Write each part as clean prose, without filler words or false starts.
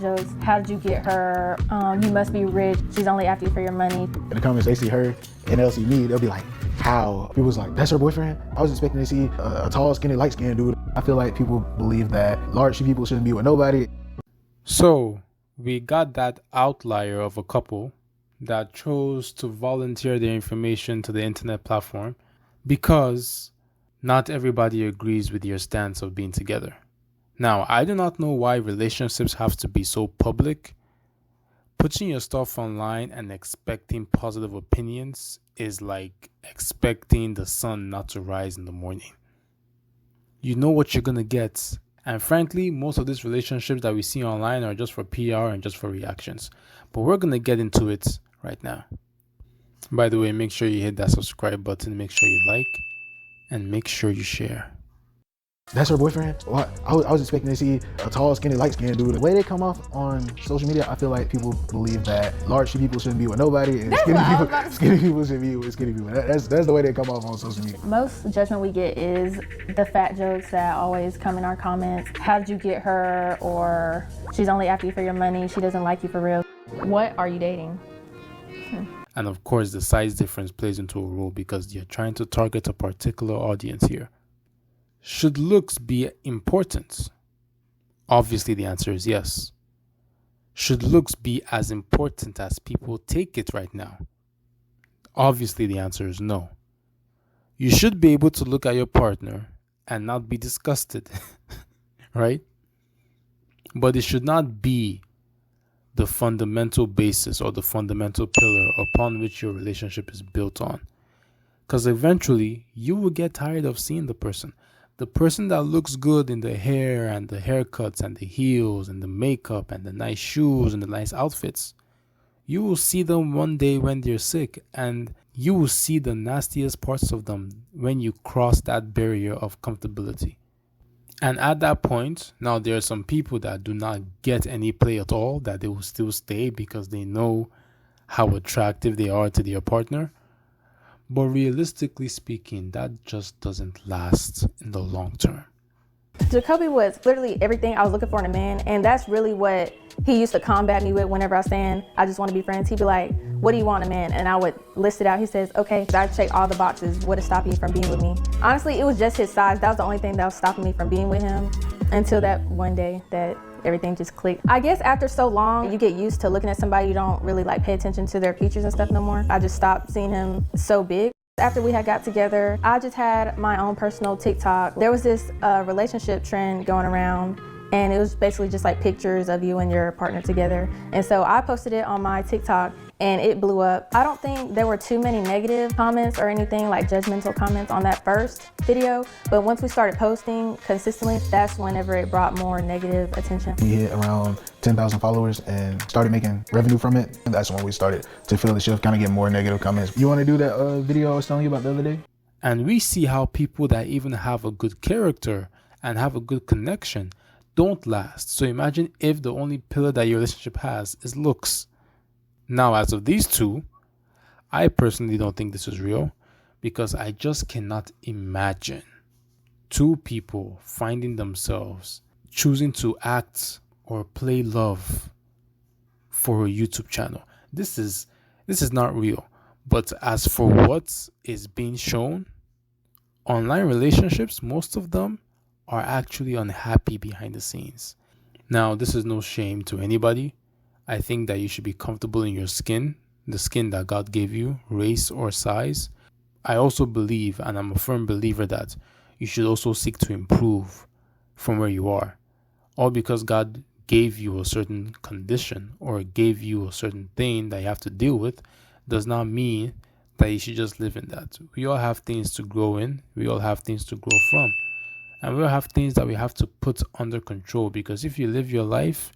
Jokes, how did you get her? You must be rich. She's only after you for your money. In the comments, they see her and they'll see me. They'll be like, how? People's like, that's her boyfriend? I was expecting to see a tall, skinny, light-skinned dude. I feel like people believe that large people shouldn't be with nobody. So we got that outlier of a couple that chose to volunteer their information to the internet platform because not everybody agrees with your stance of being together. Now, I do not know why relationships have to be so public. Putting your stuff online and expecting positive opinions is like expecting the sun not to rise in the morning. You know what you're going to get. And frankly, most of these relationships that we see online are just for PR and just for reactions. But we're going to get into it right now. By the way, make sure you hit that subscribe button, make sure you like, and make sure you share. That's her boyfriend? Well, I was expecting to see a tall, skinny, light-skinned dude. The way they come off on social media, I feel like people believe that large people shouldn't be with nobody and skinny people should be with skinny people. That's the way they come off on social media. Most judgment we get is the fat jokes that always come in our comments. How did you get her? Or she's only after you for your money. She doesn't like you for real. What are you dating? And of course, the size difference plays into a role because you're trying to target a particular audience here. Should looks be important? Obviously, the answer is yes. Should looks be as important as people take it right now? Obviously, the answer is no. You should be able to look at your partner and not be disgusted, right? But it should not be the fundamental basis or the fundamental pillar upon which your relationship is built on. Because eventually, you will get tired of seeing the person. The person that looks good in the hair and the haircuts and the heels and the makeup and the nice shoes and the nice outfits, you will see them one day when they're sick, and you will see the nastiest parts of them when you cross that barrier of comfortability. And at that point, now there are some people that do not get any play at all, that they will still stay because they know how attractive they are to their partner. But realistically speaking, that just doesn't last in the long term. Jacoby was literally everything I was looking for in a man, and that's really what he used to combat me with whenever I was saying, I just want to be friends. He'd be like, what do you want in a man? And I would list it out. He says, okay, I check all the boxes. What is stopping you from being with me? Honestly, it was just his size. That was the only thing that was stopping me from being with him until that one day that everything just clicked. I guess after so long, you get used to looking at somebody, you don't really like pay attention to their features and stuff no more. I just stopped seeing him so big. After we had got together, I just had my own personal TikTok. There was this relationship trend going around, and it was basically just like pictures of you and your partner together. And so I posted it on my TikTok, and it blew up. I don't think there were too many negative comments or anything like judgmental comments on that first video, but once we started posting consistently, that's whenever it brought more negative attention. We hit around 10,000 followers and started making revenue from it. And that's when we started to feel the shift, kind of get more negative comments. You want to do that video I was telling you about the other day? And we see how people that even have a good character and have a good connection don't last. So imagine if the only pillar that your relationship has is looks. Now, as of these two, I personally don't think this is real because I just cannot imagine two people finding themselves choosing to act or play love for a YouTube channel. This is not real. But as for what is being shown, online relationships, most of them are actually unhappy behind the scenes. Now, this is no shame to anybody. I think that you should be comfortable in your skin, the skin that God gave you, race or size. I also believe, and I'm a firm believer, that you should also seek to improve from where you are. All because God gave you a certain condition or gave you a certain thing that you have to deal with does not mean that you should just live in that. We all have things to grow in. We all have things to grow from. And we all have things that we have to put under control, because if you live your life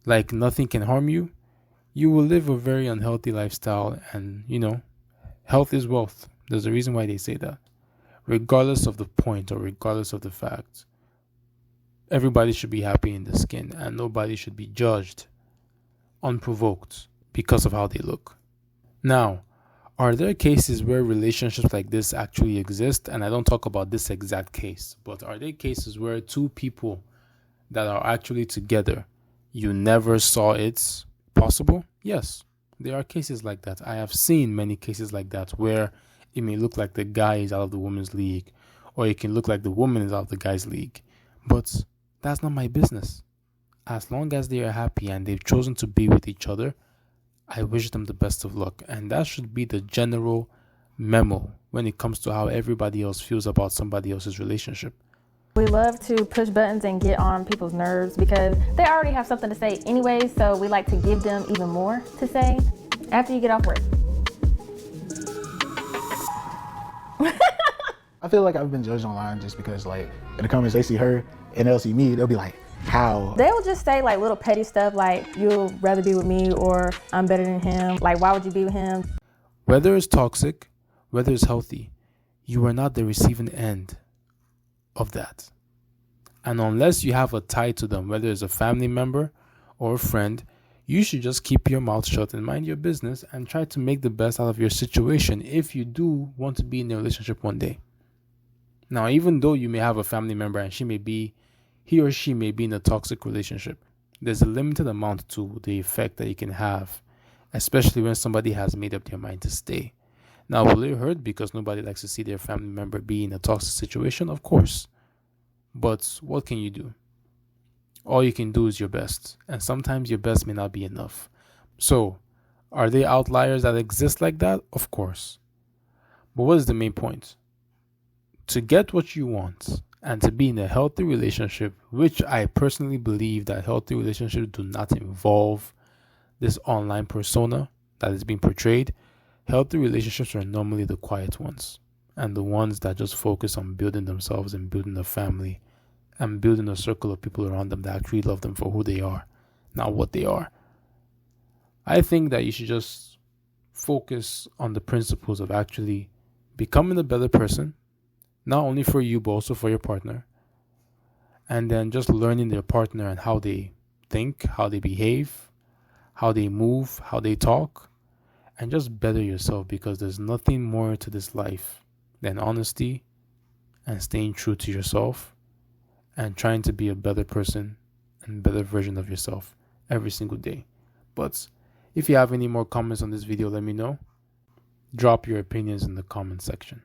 like nothing can harm you, you will live a very unhealthy lifestyle. And, health is wealth. There's a reason why they say that. Regardless of the point or regardless of the fact, everybody should be happy in the skin and nobody should be judged unprovoked because of how they look. Now, are there cases where relationships like this actually exist? And I don't talk about this exact case, but are there cases where two people that are actually together, you never saw it possible? Yes, there are cases like that. I have seen many cases like that where it may look like the guy is out of the woman's league, or it can look like the woman is out of the guy's league. But that's not my business. As long as they are happy and they've chosen to be with each other, I wish them the best of luck. And that should be the general memo when it comes to how everybody else feels about somebody else's relationship. We love to push buttons and get on people's nerves because they already have something to say anyway, so we like to give them even more to say after you get off work. I feel like I've been judged online just because, like, in the comments they see her and they'll see me, they'll be like, how? They'll just say like little petty stuff like, you'll rather be with me, or I'm better than him. Like, why would you be with him? Whether it's toxic, whether it's healthy, you are not the receiving end of that. And unless you have a tie to them, whether it's a family member or a friend, you should just keep your mouth shut and mind your business and try to make the best out of your situation if you do want to be in a relationship one day. Now, even though you may have a family member and he or she may be in a toxic relationship, there's a limited amount to the effect that you can have, especially when somebody has made up their mind to stay. Now, will it hurt because nobody likes to see their family member be in a toxic situation? Of course. But what can you do? All you can do is your best, and sometimes your best may not be enough. So, are there outliers that exist like that? Of course. But what is the main point? To get what you want and to be in a healthy relationship, which I personally believe that healthy relationships do not involve this online persona that is being portrayed. Healthy relationships are normally the quiet ones and the ones that just focus on building themselves and building a family and building a circle of people around them that actually love them for who they are, not what they are. I think that you should just focus on the principles of actually becoming a better person, not only for you, but also for your partner. And then just learning their partner and how they think, how they behave, how they move, how they talk, and just better yourself, because there's nothing more to this life than honesty and staying true to yourself and trying to be a better person and better version of yourself every single day. But if you have any more comments on this video, let me know. Drop your opinions in the comment section.